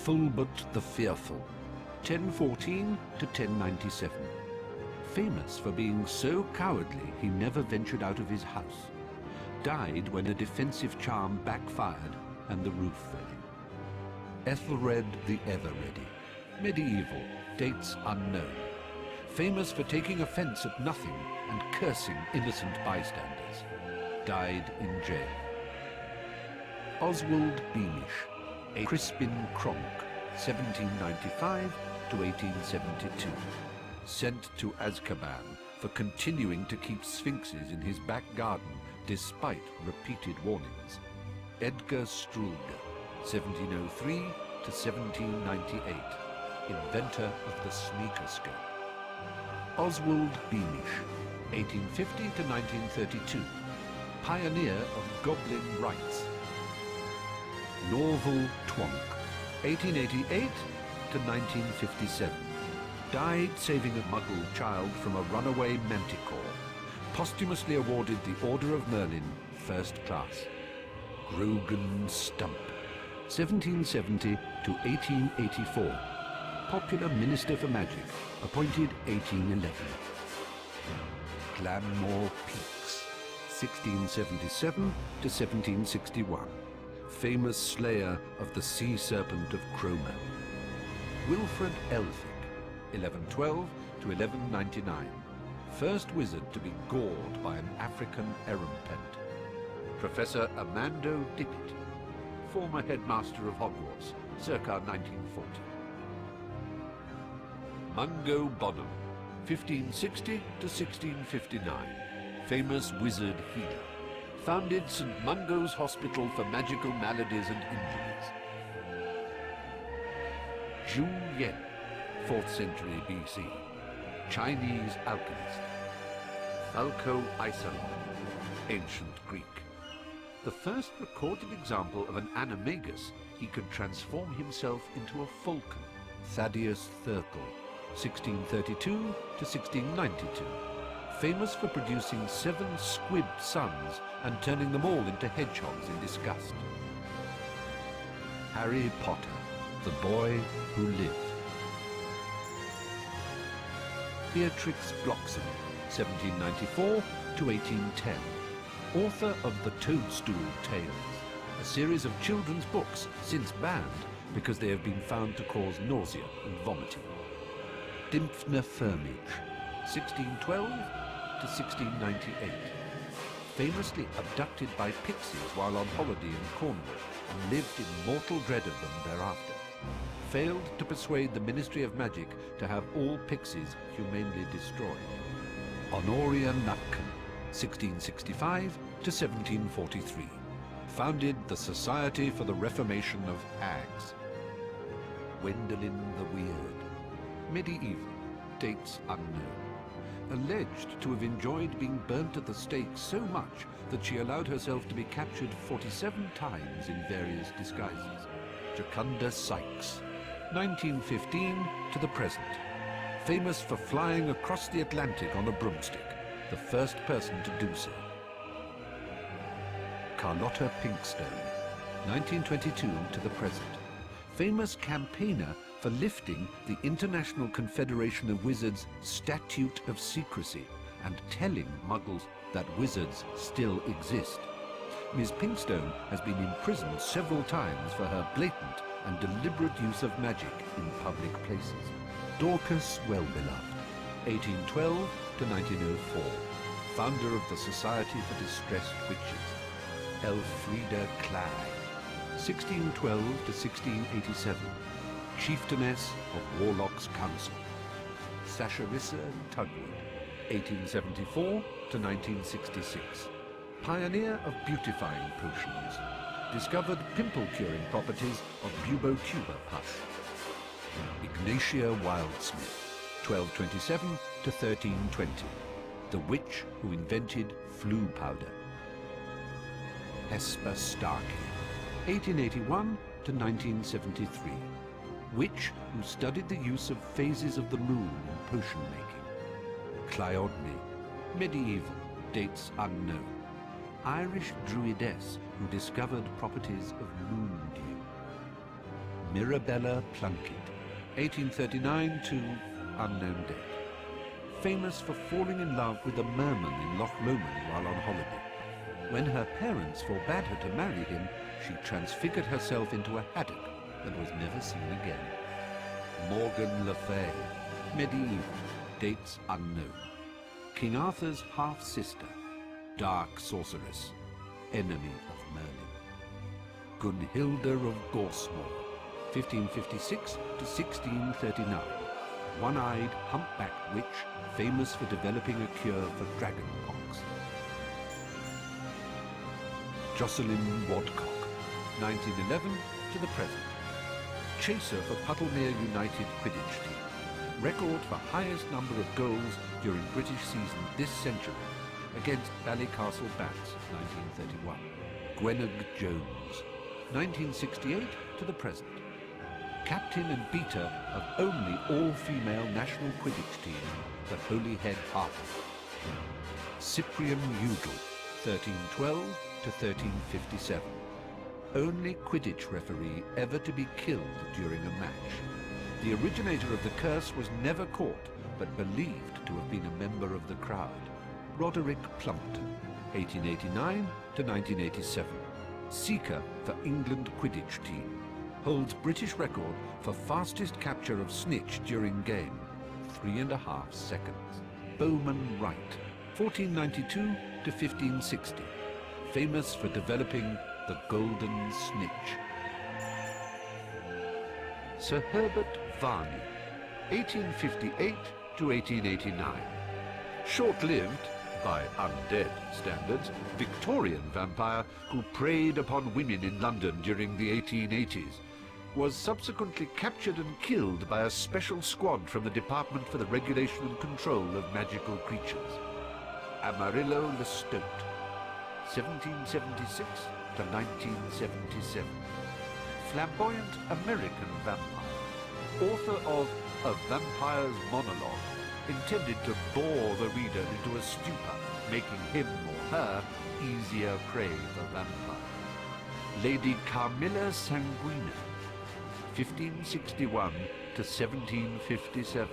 Fulbert the Fearful, 1014 to 1097. Famous for being so cowardly he never ventured out of his house. Died when a defensive charm backfired and the roof fell in. Ethelred the Ever-Ready, medieval, dates unknown. Famous for taking offense at nothing and cursing innocent bystanders. Died in jail. Oswald Beamish, a Crispin Cronk, 1795 to 1872. Sent to Azkaban for continuing to keep sphinxes in his back garden despite repeated warnings. Edgar Struldr, 1703 to 1798. Inventor of the sneakerscope. Oswald Beamish, 1850 to 1932. Pioneer of goblin rites. Norval Twonk, 1888 to 1957. Died saving a Muggle child from a runaway manticore. Posthumously awarded the Order of Merlin, first class. Grogan Stump, 1770 to 1884. Popular Minister for Magic, appointed 1811. Glanmore Peaks, 1677 to 1761. Famous slayer of the sea serpent of Cromer. Wilfred Elphick, 1112 to 1199. First wizard to be gored by an African erumpent. Professor Amando Dippet, former headmaster of Hogwarts, circa 1940. Mungo Bonham, 1560 to 1659. Famous wizard healer. Founded St. Mungo's Hospital for Magical Maladies and Injuries. Zhu Yen, 4th century BC. Chinese alchemist. Falco Isolon, ancient Greek. The first recorded example of an animagus, he could transform himself into a falcon. Thaddeus Thurkel, 1632 to 1692. Famous for producing 7 squibbed sons and turning them all into hedgehogs in disgust. Harry Potter, the boy who lived. Beatrix Bloxham, 1794 to 1810. Author of The Toadstool Tales, a series of children's books since banned because they have been found to cause nausea and vomiting. Dymphna Firmage, 1612 to 1698. Famously abducted by pixies while on holiday in Cornwall and lived in mortal dread of them thereafter. Failed to persuade the Ministry of Magic to have all pixies humanely destroyed. Honoria Nutcombe, 1665 to 1743. Founded the Society for the Reformation of Hags. Gwendolen the Weird, medieval, dates unknown. Alleged to have enjoyed being burnt at the stake so much that she allowed herself to be captured 47 times in various disguises. Jacunda Sykes, 1915 to the present. Famous for flying across the Atlantic on a broomstick, the first person to do so. Carlotta Pinkstone, 1922 to the present. Famous campaigner for lifting the International Confederation of Wizards' Statute of Secrecy and telling Muggles that wizards still exist. Ms. Pinkstone has been imprisoned several times for her blatant and deliberate use of magic in public places. Dorcas Wellbeloved, 1812 to 1904. Founder of the Society for Distressed Witches. Elfrida Clyde, 1612 to 1687. Chieftainess of Warlock's Council. Sasharissa Tugwood, 1874 to 1966. Pioneer of beautifying potions. Discovered pimple-curing properties of bubotuber pus. Ignatia Wildsmith, 1227 to 1320. The witch who invented flue powder. Hesper Starkey, 1881 to 1973. Witch who studied the use of phases of the moon in potion making. Cleodne, medieval, dates unknown. Irish druidess who discovered properties of moon dew. Mirabella Plunkett, 1839 to unknown date. Famous for falling in love with a merman in Loch Lomond while on holiday. When her parents forbade her to marry him, she transfigured herself into a haddock and was never seen again. Morgan Le Fay, medieval, dates unknown. King Arthur's half-sister, dark sorceress, enemy of Merlin. Gunhilda of Gorsmore, 1556 to 1639. One-eyed, humpbacked witch, famous for developing a cure for dragonpox. Jocelyn Wadcock, 1911 to the present. Chaser for Puddlemere United Quidditch team. Record for highest number of goals during British season this century against Ballycastle Bats, 1931. Gwennog Jones, 1968 to the present. Captain and beater of only all-female national Quidditch team, the Holyhead Harpers. Cyprian Udall, 1312 to 1357. Only Quidditch referee ever to be killed during a match. The originator of the curse was never caught, but believed to have been a member of the crowd. Roderick Plumpton, 1889 to 1987. Seeker for England Quidditch team. Holds British record for fastest capture of snitch during game, 3.5 seconds. Bowman Wright, 1492 to 1560. Famous for developing the golden snitch. Sir Herbert Varney, 1858 to 1889. Short-lived, by undead standards, Victorian vampire who preyed upon women in London during the 1880s, was subsequently captured and killed by a special squad from the Department for the Regulation and Control of Magical Creatures. Amarillo Lestote, 1776 to 1977. Flamboyant American vampire, author of A Vampire's Monologue, intended to bore the reader into a stupor, making him or her easier prey for vampires. Lady Carmilla Sanguina, 1561 to 1757,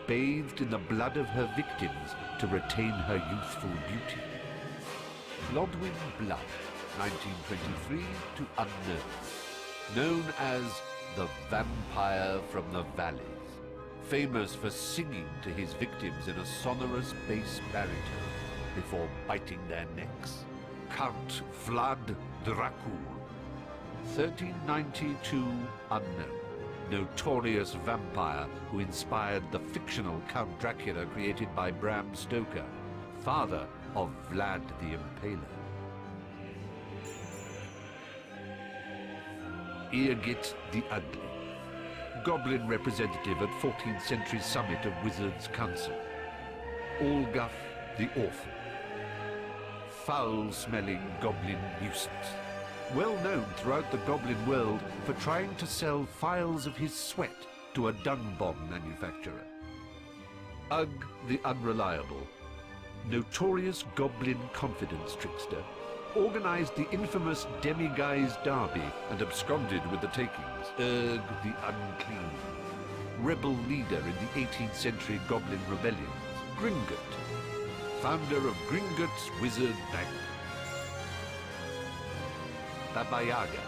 bathed in the blood of her victims to retain her youthful beauty. Lodwyn Blood, 1923 to unknown, known as the Vampire from the Valleys, famous for singing to his victims in a sonorous bass baritone before biting their necks. Count Vlad Dracul, 1392 unknown, notorious vampire who inspired the fictional Count Dracula created by Bram Stoker, father of Vlad the Impaler. Eogit the Ugly, goblin representative at 14th century summit of Wizards' Council. Olguff the Awful, foul-smelling goblin nuisance, well known throughout the goblin world for trying to sell phials of his sweat to a dung bomb manufacturer. Ugg the Unreliable, notorious goblin confidence trickster, organized the infamous Demiguise Derby and absconded with the takings. Urg the Unclean, rebel leader in the 18th century goblin rebellions. Gringotts, founder of Gringotts Wizard Bank. Baba Yaga,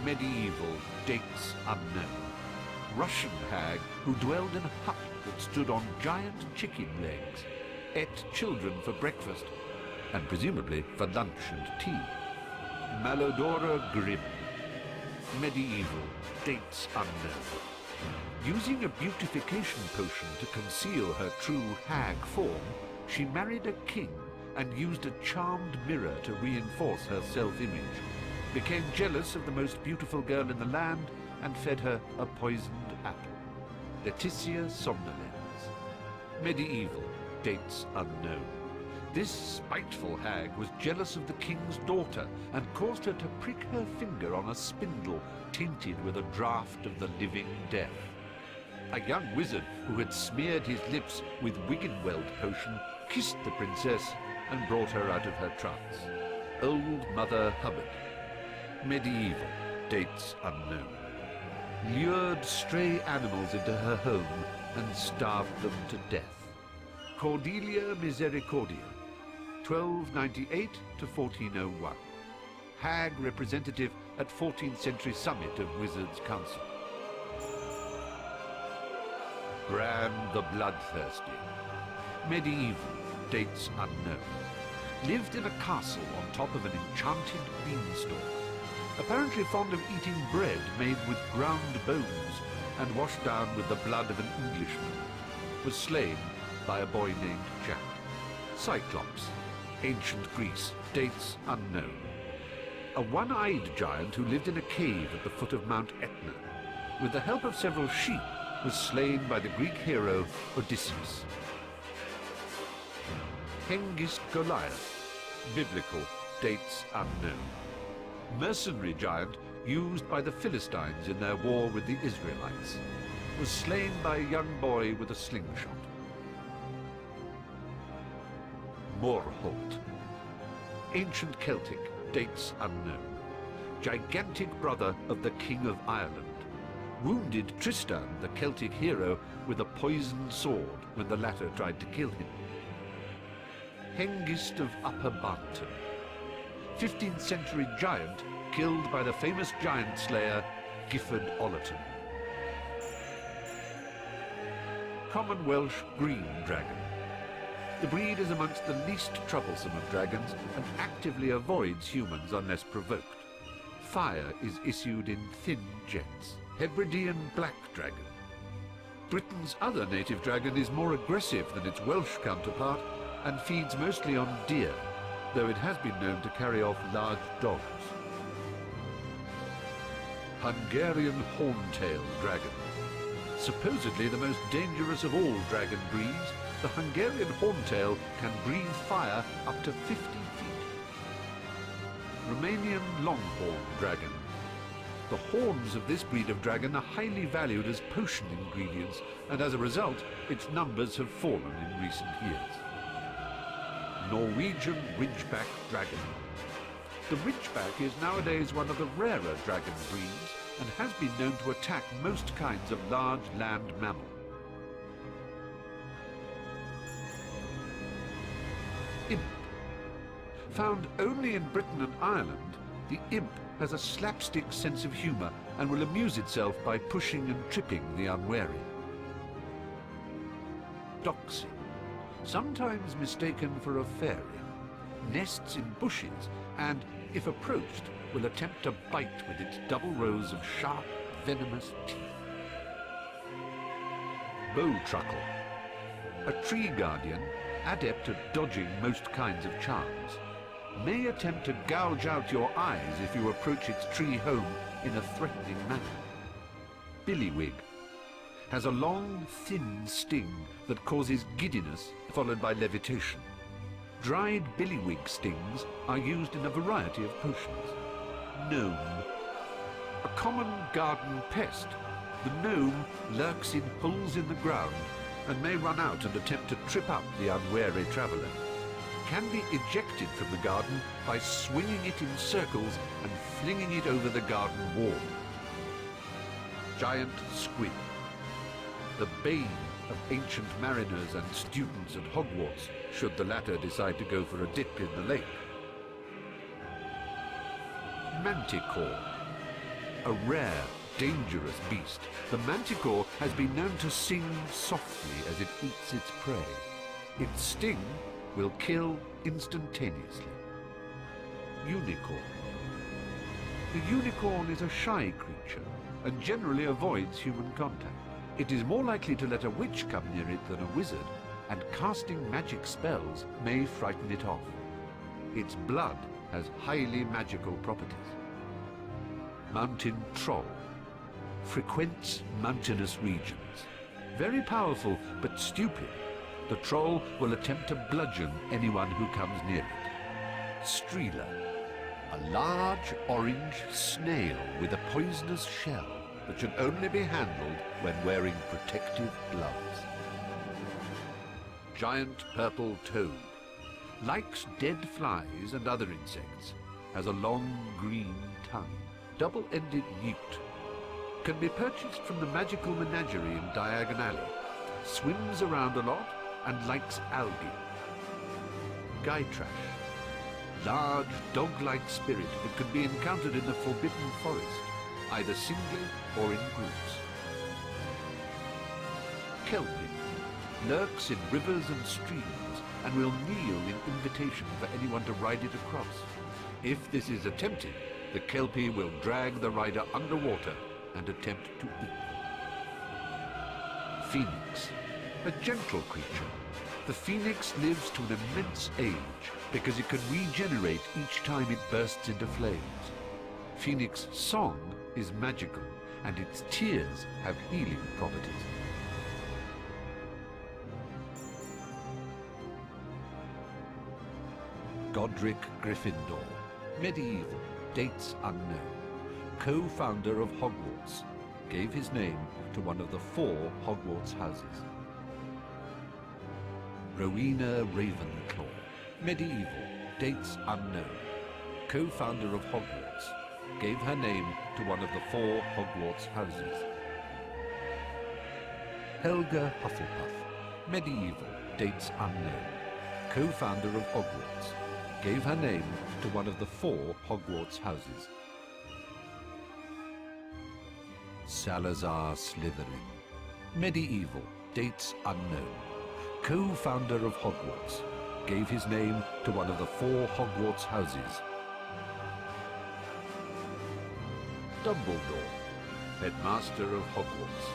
medieval, dates unknown. Russian hag who dwelled in a hut that stood on giant chicken legs, ate children for breakfast, and presumably for lunch and tea. Malodora Grimm, medieval, dates unknown. Using a beautification potion to conceal her true hag form, she married a king and used a charmed mirror to reinforce her self-image, became jealous of the most beautiful girl in the land, and fed her a poisoned apple. Laetitia Somnolens, medieval, dates unknown. This spiteful hag was jealous of the king's daughter and caused her to prick her finger on a spindle tainted with a draught of the living death. A young wizard who had smeared his lips with Wiggenweld potion kissed the princess and brought her out of her trance. Old Mother Hubbard, medieval, dates unknown. lured stray animals into her home and starved them to death. Cordelia Misericordia, 1298 to 1401. Hag representative at 14th century summit of Wizards' Council. Bran the Bloodthirsty. Medieval, dates unknown. Lived in a castle on top of an enchanted beanstalk. Apparently fond of eating bread made with ground bones and washed down with the blood of an Englishman. Was slain by a boy named Jack. Cyclops. Ancient Greece, dates unknown. A one-eyed giant who lived in a cave at the foot of Mount Etna. With the help of several sheep, was slain by the Greek hero Odysseus. Hengist Goliath, biblical, dates unknown. Mercenary giant used by the Philistines in their war with the Israelites. Was slain by a young boy with a slingshot. Morholt. Ancient Celtic, dates unknown. Gigantic brother of the King of Ireland. Wounded Tristan, the Celtic hero, with a poisoned sword when the latter tried to kill him. Hengist of Upper Barton. 15th century giant killed by the famous giant slayer Gifford Ollerton. Common Welsh green dragon. The breed is amongst the least troublesome of dragons and actively avoids humans unless provoked. Fire is issued in thin jets. Hebridean black dragon. Britain's other native dragon is more aggressive than its Welsh counterpart and feeds mostly on deer, though it has been known to carry off large dogs. Hungarian horntail dragon. Supposedly the most dangerous of all dragon breeds, the Hungarian horntail can breathe fire up to 50 feet. Romanian longhorn dragon. The horns of this breed of dragon are highly valued as potion ingredients, and as a result, its numbers have fallen in recent years. Norwegian ridgeback dragon. The ridgeback is nowadays one of the rarer dragon breeds and has been known to attack most kinds of large land mammal. Imp. Found only in Britain and Ireland, the imp has a slapstick sense of humour and will amuse itself by pushing and tripping the unwary. Doxy. Sometimes mistaken for a fairy. Nests in bushes and, if approached, will attempt to bite with its double rows of sharp, venomous teeth. Bowtruckle. A tree guardian, adept at dodging most kinds of charms. May attempt to gouge out your eyes if you approach its tree home in a threatening manner. Billywig. Has a long, thin sting that causes giddiness, followed by levitation. Dried billywig stings are used in a variety of potions. Gnome. A common garden pest, the gnome lurks in holes in the ground and may run out and attempt to trip up the unwary traveller. Can be ejected from the garden by swinging it in circles and flinging it over the garden wall. Giant squid. The bane of ancient mariners and students at Hogwarts, should the latter decide to go for a dip in the lake. Manticore. A rare, dangerous beast, the manticore has been known to sing softly as it eats its prey. Its sting will kill instantaneously. Unicorn. The unicorn is a shy creature and generally avoids human contact. It is more likely to let a witch come near it than a wizard, and casting magic spells may frighten it off. Its blood has highly magical properties. Mountain troll. Frequents mountainous regions. Very powerful, but stupid. The troll will attempt to bludgeon anyone who comes near it. Streela. A large orange snail with a poisonous shell that should only be handled when wearing protective gloves. Giant purple toad. Likes dead flies and other insects. Has a long green tongue. Double-ended newt. can be purchased from the magical menagerie in Diagon Alley. Swims around a lot and likes algae. Gytrash. Large, dog-like spirit that can be encountered in the Forbidden Forest, either singly or in groups. Kelpie. Lurks in rivers and streams and will kneel in invitation for anyone to ride it across. If this is attempted, the Kelpie will drag the rider underwater and attempt to eat them. Phoenix. A gentle creature. The phoenix lives to an immense age because it can regenerate each time it bursts into flames. Phoenix song is magical, and its tears have healing properties. Godric Gryffindor. Medieval, dates unknown. Co-founder of Hogwarts. Gave his name to one of the 4 Hogwarts houses. Rowena Ravenclaw. Medieval, dates unknown. Co-founder of Hogwarts. Gave her name to one of the 4 Hogwarts houses. Helga Hufflepuff. Medieval, dates unknown. Co-founder of Hogwarts. Gave her name to one of the 4 Hogwarts houses. Salazar Slytherin. Medieval, dates unknown. Co-founder of Hogwarts. Gave his name to one of the 4 Hogwarts houses. Dumbledore, headmaster of Hogwarts.